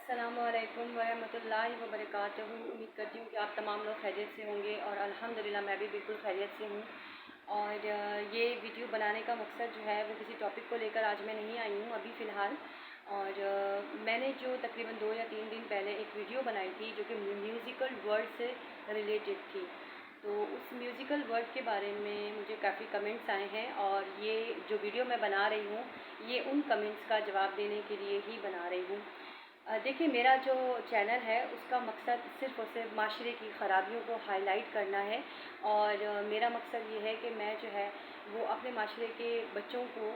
अस्सलामु अलैकुम वरहमतुल्लाहि वबरकातुहू। उम्मीद करती हूँ कि आप तमाम लोग खैरियत से होंगे और अल्हम्दुलिल्लाह मैं भी बिल्कुल खैरियत से हूँ। और ये वीडियो बनाने का मकसद जो है वो किसी टॉपिक को लेकर आज मैं नहीं आई हूँ अभी फ़िलहाल। और मैंने जो तकरीबन 2 या 3 दिन पहले एक वीडियो बनाई थी जो कि म्यूज़िकल वर्ड से रिलेटेड थी। तो उस म्यूज़िकल वर्ड के बारे में मुझे काफ़ी कमेंट्स आए हैं और ये जो वीडियो मैं बना रही हूँ ये उन कमेंट्स का जवाब देने के लिए ही बना रही हूँ। देखिए, मेरा जो चैनल है उसका मकसद सिर्फ़ और सिर्फ माशरे की ख़राबियों को हाईलाइट करना है। और मेरा मकसद ये है कि मैं जो है वो अपने माशरे के बच्चों को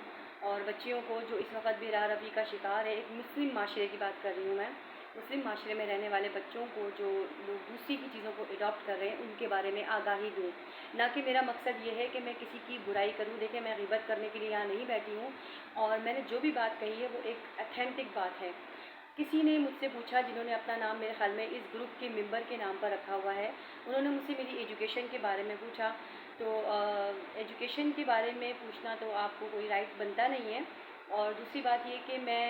और बच्चियों को जो इस वक्त बेरारवी का शिकार है, एक मुस्लिम माशरे की बात कर रही हूँ मैं, मुस्लिम माशरे में रहने वाले बच्चों को जो लोग दूसरी की चीज़ों को अडॉप्ट कर रहे हैं उनके बारे में आगाही दूँ। ना कि मेरा मकसद ये है कि मैं किसी की बुराई करूँ। देखिए, मैं ग़ीबत करने के लिए यहाँ नहीं बैठी हूँ और मैंने जो भी बात कही है वो एक ऑथेंटिक बात है। किसी ने मुझसे पूछा, जिन्होंने अपना नाम मेरे ख़्याल में इस ग्रुप के मेंबर के नाम पर रखा हुआ है, उन्होंने मुझसे मेरी एजुकेशन के बारे में पूछा। तो एजुकेशन के बारे में पूछना तो आपको कोई राइट बनता नहीं है। और दूसरी बात ये कि मैं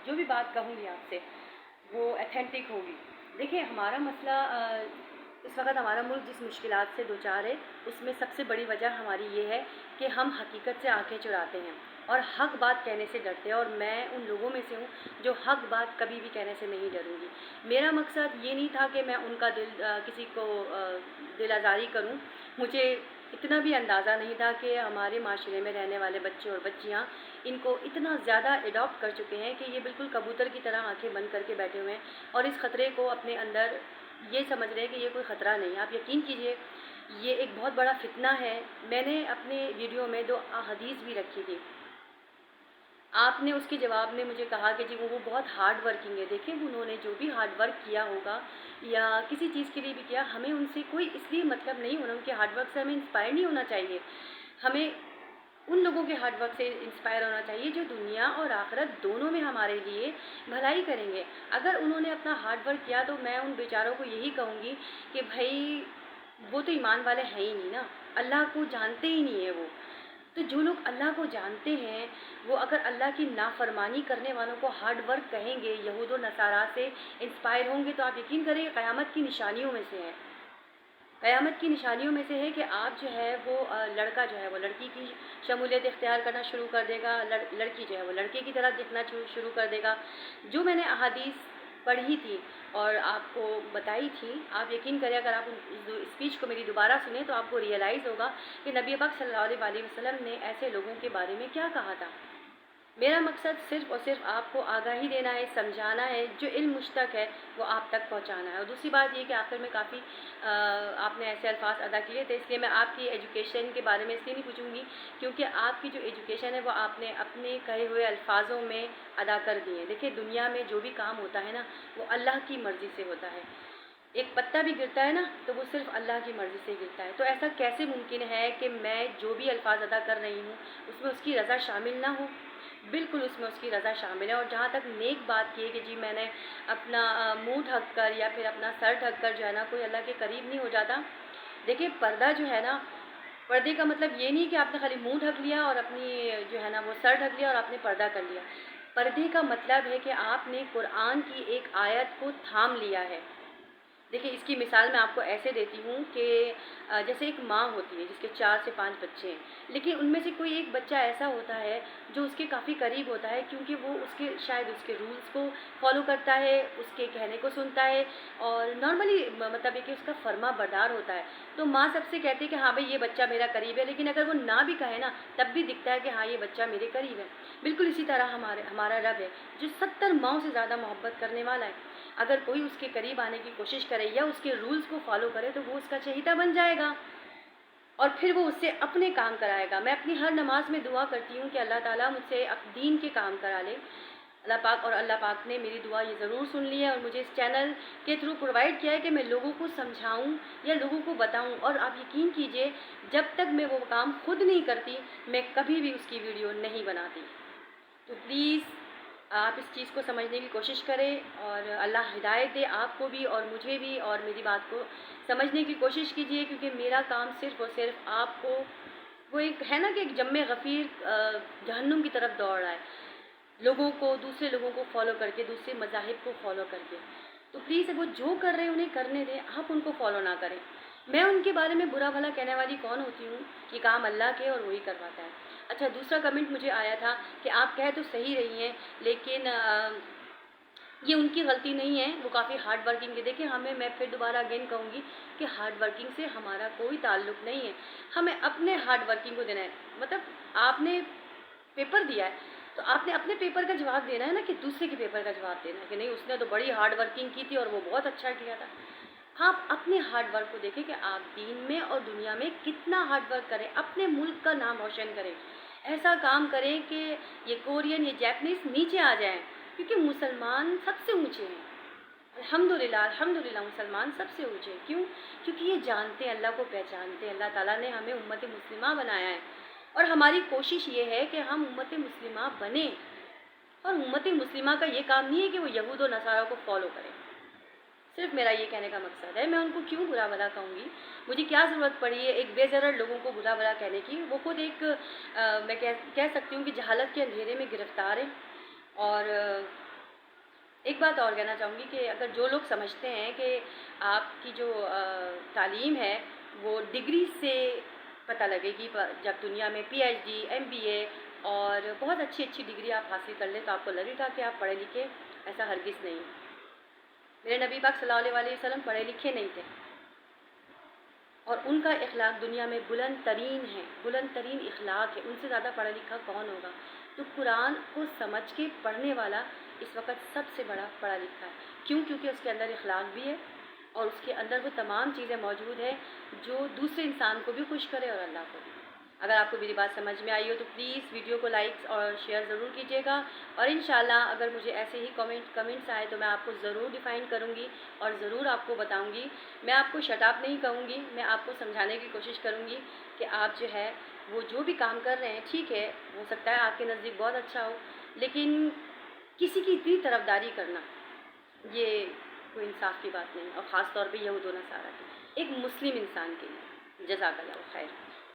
जो भी बात कहूँगी आपसे वो ऑथेंटिक होगी। देखिए, हमारा मसला इस वक्त हमारा मुल्क जिस मुश्किलात से दो चार है उसमें सबसे बड़ी वजह हमारी ये है कि हम हकीकत से आंखें चुराते हैं और हक़ बात कहने से डरते हैं। और मैं उन लोगों में से हूँ जो हक़ बात कभी भी कहने से नहीं डरूँगी। मेरा मकसद ये नहीं था कि मैं उनका किसी को दिल आज़ारी करूँ। मुझे इतना भी अंदाज़ा नहीं था कि हमारे माशरे में रहने वाले बच्चे और बच्चियाँ इनको इतना ज़्यादा एडॉप्ट कर चुके हैं कि ये बिल्कुल कबूतर की तरह आंखें बंद करके बैठे हुए हैं और इस ख़तरे को अपने अंदर ये समझ रहे हैं कि ये कोई ख़तरा नहीं है। आप यकीन कीजिए, ये एक बहुत बड़ा फितना है। मैंने अपने वीडियो में 2 अहादीस भी रखी थी। आपने उसके जवाब में मुझे कहा कि जी वो बहुत हार्ड वर्किंग है। देखिए, उन्होंने जो भी हार्ड वर्क किया होगा या किसी चीज़ के लिए भी किया, हमें उनसे कोई इसलिए मतलब नहीं होना, उनके हार्ड वर्क से हमें इंस्पायर नहीं होना चाहिए। हमें उन लोगों के हार्ड वर्क से इंस्पायर होना चाहिए जो दुनिया और आखिरत दोनों में हमारे लिए भलाई करेंगे। अगर उन्होंने अपना हार्ड वर्क किया तो मैं उन बेचारों को यही कहूँगी कि भाई वो तो ईमान वाले हैं ही नहीं ना, अल्लाह को जानते ही नहीं है वो। तो जो लोग अल्लाह को जानते हैं वो अगर अल्लाह की नाफरमानी करने वालों को हार्ड वर्क कहेंगे, यहूद और नसारा से इंस्पायर होंगे, तो आप यकीन करें क़यामत की निशानियों में से है। क़यामत की निशानियों में से है कि आप जो है वो लड़का जो है वो लड़की की शमूलियत इख्तियार करना शुरू कर देगा, लड़की जो है वो लड़के की तरह दिखना शुरू कर देगा। जो मैंने अहादीस पढ़ी थी और आपको बताई थी, आप यकीन करें अगर आप उस स्पीच को मेरी दोबारा सुने तो आपको रियलाइज़ होगा कि नबी पाक सल्लल्लाहु अलैहि वसल्लम ने ऐसे लोगों के बारे में क्या कहा था। मेरा मकसद सिर्फ़ और सिर्फ आपको आगाही देना है, समझाना है, जो इल्म मुश्तक है वो आप तक पहुंचाना है। और दूसरी बात ये कि आखिर में काफ़ी आपने ऐसे अल्फाज अदा किए थे, इसलिए मैं आपकी एजुकेशन के बारे में इसलिए नहीं पूछूंगी क्योंकि आपकी जो एजुकेशन है वो आपने अपने कहे हुए अल्फाजों में अदा कर दिए हैं। देखिए, दुनिया में जो भी काम होता है ना वो अल्लाह की मर्ज़ी से होता है। एक पत्ता भी गिरता है ना तो वो सिर्फ़ अल्लाह की मर्ज़ी से गिरता है। तो ऐसा कैसे मुमकिन है कि मैं जो भी अल्फाज अदा कर रही हूँ उसमें उसकी रज़ा शामिल ना हो? बिल्कुल उसमें उसकी रज़ा शामिल है। और जहाँ तक नेक बात की है कि जी मैंने अपना मुँह ढक कर या फिर अपना सर ढक कर जो है ना कोई अल्लाह के करीब नहीं हो जाता। देखिए, पर्दा जो है ना, पर्दे का मतलब ये नहीं कि आपने खाली मुँह ढक लिया और अपनी जो है ना वो सर ढक लिया और आपने पर्दा कर लिया। पर्दे का मतलब है कि आपने कुरान की एक आयत को थाम लिया है। देखिए, इसकी मिसाल मैं आपको ऐसे देती हूँ कि जैसे एक माँ होती है जिसके 4 से 5 बच्चे हैं, लेकिन उनमें से कोई एक बच्चा ऐसा होता है जो उसके काफ़ी करीब होता है क्योंकि वो उसके शायद उसके रूल्स को फॉलो करता है, उसके कहने को सुनता है और नॉर्मली मतलब है कि उसका फर्मा बरदार होता है। तो माँ सबसे कहती है कि हाँ भाई ये बच्चा मेरा करीब है, लेकिन अगर वो ना भी कहे ना तब भी दिखता है कि हाँ ये बच्चा मेरे करीब है। बिल्कुल इसी तरह हमारा रब है जो 70 माओं से ज़्यादा मोहब्बत करने वाला है। अगर कोई उसके करीब आने की कोशिश करे या उसके रूल्स को फॉलो करे तो वो उसका चहीता बन जाएगा और फिर वो उससे अपने काम कराएगा। मैं अपनी हर नमाज में दुआ करती हूँ कि अल्लाह ताला मुझसे दीन के काम करा ले अल्लाह पाक। और अल्लाह पाक ने मेरी दुआ ये ज़रूर सुन ली है और मुझे इस चैनल के थ्रू प्रोवाइड किया है कि मैं लोगों को समझाऊँ या लोगों को बताऊँ। और आप यकीन कीजिए, जब तक मैं वो काम खुद नहीं करती मैं कभी भी उसकी वीडियो नहीं बनाती। तो प्लीज़ आप इस चीज़ को समझने की कोशिश करें और अल्लाह हिदायत दे आपको भी और मुझे भी, और मेरी बात को समझने की कोशिश कीजिए क्योंकि मेरा काम सिर्फ़ और सिर्फ आपको, वो एक है ना कि एक जम्मे गफ़ीर जहन्नुम की तरफ दौड़ रहा है, لوگوں کو، دوسرے لوگوں کو فالو کر کے، دوسرے مذاہب کو فالو کر کے. تو پلیز وہ جو کر رہے ہیں انہیں کرنے دیں، آپ ان کو فالو نہ کریں. میں ان کے بارے میں برا بھلا کہنے والی کون ہوتی ہوں؟ کہ کام اللہ کے اور وہی کرواتا ہے. اچھا، دوسرا کمنٹ مجھے آیا تھا کہ آپ کہہ تو صحیح رہی ہیں لیکن یہ ان کی غلطی نہیں ہے، وہ کافی ہارڈ ورکنگ ہے. دیکھیں میں پھر دوبارہ اگین کہوں گی کہ ہارڈ ورکنگ سے ہمارا کوئی تعلق نہیں ہے. ہمیں اپنے ہارڈ ورکنگ کو دینا ہے. مطلب آپ نے پیپر دیا ہے تو آپ نے اپنے پیپر کا جواب دینا ہے نا، کہ دوسرے کے پیپر کا جواب دینا ہے کہ نہیں اس نے تو بڑی ہارڈ ورکنگ کی تھی اور وہ بہت اچھا کیا تھا. آپ اپنے ہارڈ ورک کو دیکھیں کہ آپ دین میں اور دنیا میں کتنا ہارڈ ورک کریں، اپنے ملک کا نام روشن کریں. ایسا کام کریں کہ یہ کورین، یہ جیپنیز نیچے آ جائیں، کیونکہ مسلمان سب سے اونچے ہیں. الحمدللہ مسلمان سب سے اونچے ہیں. کیوں؟ کیونکہ یہ جانتے ہیں، اللہ کو پہچانتے ہیں. اللہ تعالیٰ نے ہمیں امت مسلمہ بنایا ہے اور ہماری کوشش یہ ہے کہ ہم امت مسلمہ بنیں. اور امت مسلمہ کا یہ کام نہیں ہے کہ وہ یہود و نصارہ کو فالو کریں. صرف میرا یہ کہنے کا مقصد ہے. میں ان کو کیوں برا بھلا کہوں گی؟ مجھے کیا ضرورت پڑی ہے ایک بے ضرر لوگوں کو برا بھلا کہنے کی؟ وہ خود ایک میں کہہ سکتی ہوں کہ جہالت کے اندھیرے میں گرفتار ہیں. اور ایک بات اور کہنا چاہوں گی کہ اگر جو لوگ سمجھتے ہیں کہ آپ کی جو تعلیم ہے وہ ڈگری سے پتہ لگے گی، جب دنیا میں P H D, M B A اور بہت اچھی ڈگری آپ حاصل کر لیں تو آپ کو لگے گا کہ آپ پڑھے لکھے. ایسا ہرگز نہیں. میرے نبی پاک صلی اللہ علیہ وسلم پڑھے لکھے نہیں تھے اور ان کا اخلاق دنیا میں بلند ترین ہے، بلند ترین اخلاق ہے. ان سے زیادہ پڑھا لکھا کون ہوگا؟ تو قرآن کو سمجھ کے پڑھنے والا اس وقت سب سے بڑا پڑھا لکھا ہے. کیوں؟ کیونکہ اس کے اندر اخلاق بھی ہے اور اس کے اندر وہ تمام چیزیں موجود ہیں جو دوسرے انسان کو بھی خوش کرے اور اللہ کو بھی. اگر آپ کو میری بات سمجھ میں آئی ہو تو پلیز ویڈیو کو لائک اور شیئر ضرور کیجیے گا. اور انشاءاللہ اگر مجھے ایسے ہی کمنٹس آئے تو میں آپ کو ضرور ڈیفائن کروں گی اور ضرور آپ کو بتاؤں گی. میں آپ کو شٹ اپ نہیں کہوں گی، میں آپ کو سمجھانے کی کوشش کروں گی کہ آپ جو ہے وہ جو بھی کام کر رہے ہیں ٹھیک ہے، ہو سکتا ہے آپ کے نزدیک بہت اچھا ہو، لیکن کسی کی اتنی طرفداری کرنا یہ کوئی انصاف کی بات نہیں، اور خاص طور پہ یہود و نصارہ کی، ایک مسلم انسان کے لیے. جزاک اللہ خیر.